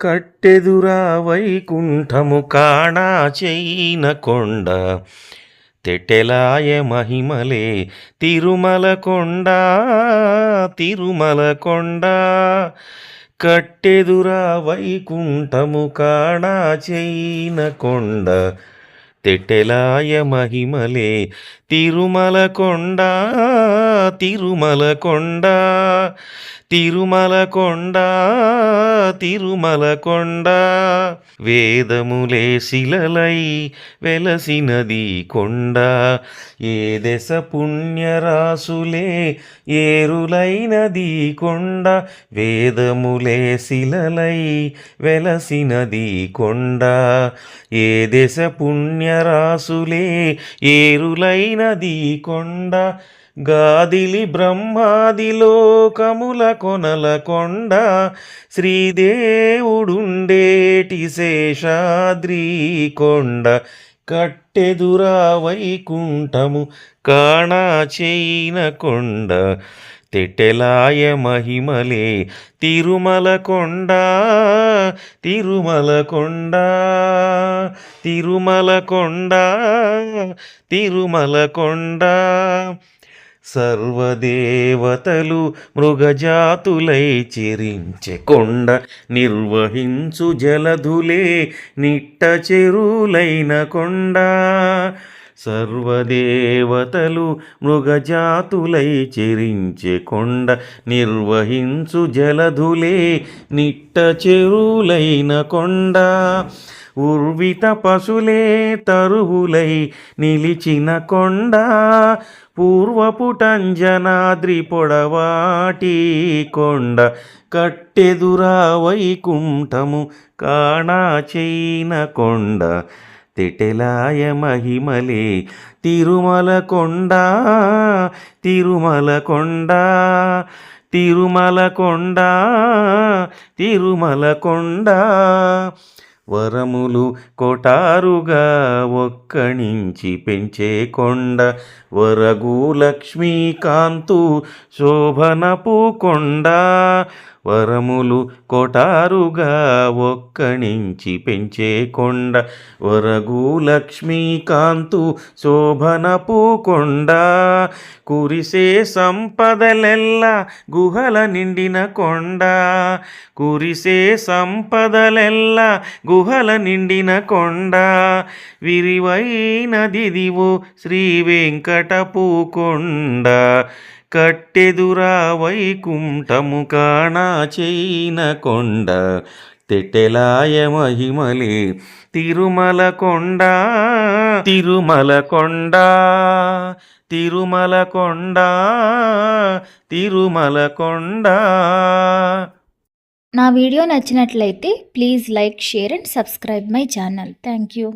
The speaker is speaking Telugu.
కట్టెదురా వైకుంఠము కాణా చైన కొండ తెటెలాయ మహిమలే తిరుమల కొండ తిరుమల కొండ కట్టెదురా వైకుంఠము కాణా చైన కొండ తెటెలాయ మహిమలే తిరుమల కొండ తిరుమల కొండ తిరుమల కొండ తిరుమల కొండ వేదములే శిలలై వెలసినది కొండ ఏ దశ పుణ్యరాసులే ఏరులైనది కొండ వేదములే శిలలై వెలసినది కొండ ఏ దశ పుణ్యరాసులే ఏరులైనది కొండ గాదిలి బ్రహ్మాది లోకముల కొనల కొండ శ్రీదేవుడుండేటి శేషాద్రి కొండ కట్టెదురా వైకుంఠము కాణా చైన కొండ తెటెలాయ మహిమలే తిరుమల కొండ తిరుమల కొండ తిరుమల కొండ తిరుమల కొండ సర్వదేవతలు మృగజాతులై చెరించె కొండ నిర్వహించు జలధులే నిట్ట చెరులైన కొండ సర్వదేవతలు మృగజాతులై చెరించె కొండ నిర్వహించు జలధులే నిట్ట చెరులైన కొండ ఉర్విత పశులే తరువులై నిలిచిన కొండ పూర్వపుటంజనాద్రి పొడవాటి కొండ కట్టెదురా వైకుంఠము కాణా చైన కొండ తెటెలాయ మహిమలే తిరుమల కొండ తిరుమల కొండ తిరుమల కొండ తిరుమల కొండ వరములు కొటారుగా ఒక్కణించి పెంచే కొండ వరగు లక్ష్మీకాంతు శోభనపు కొండ వరములు కొటారుగా ఒక్కణించి పెంచే కొండ వరగు లక్ష్మీకాంతు శోభనపు కొండ కురిసే సంపదలెల్ల గుహల నిండిన కొండ కురిసే సంపదలెల్ల గుహల నిండిన కొండ విరివైనదిదివో శ్రీ వెంకటపు కొండ కట్టెదురా వైకుంఠము కాణా చైన కొండ తెటెలాయ మహిమలే తిరుమల కొండ తిరుమల కొండ తిరుమల కొండ తిరుమల కొండ. నా వీడియో నచ్చినట్లయితే please like, share and subscribe my channel. Thank you.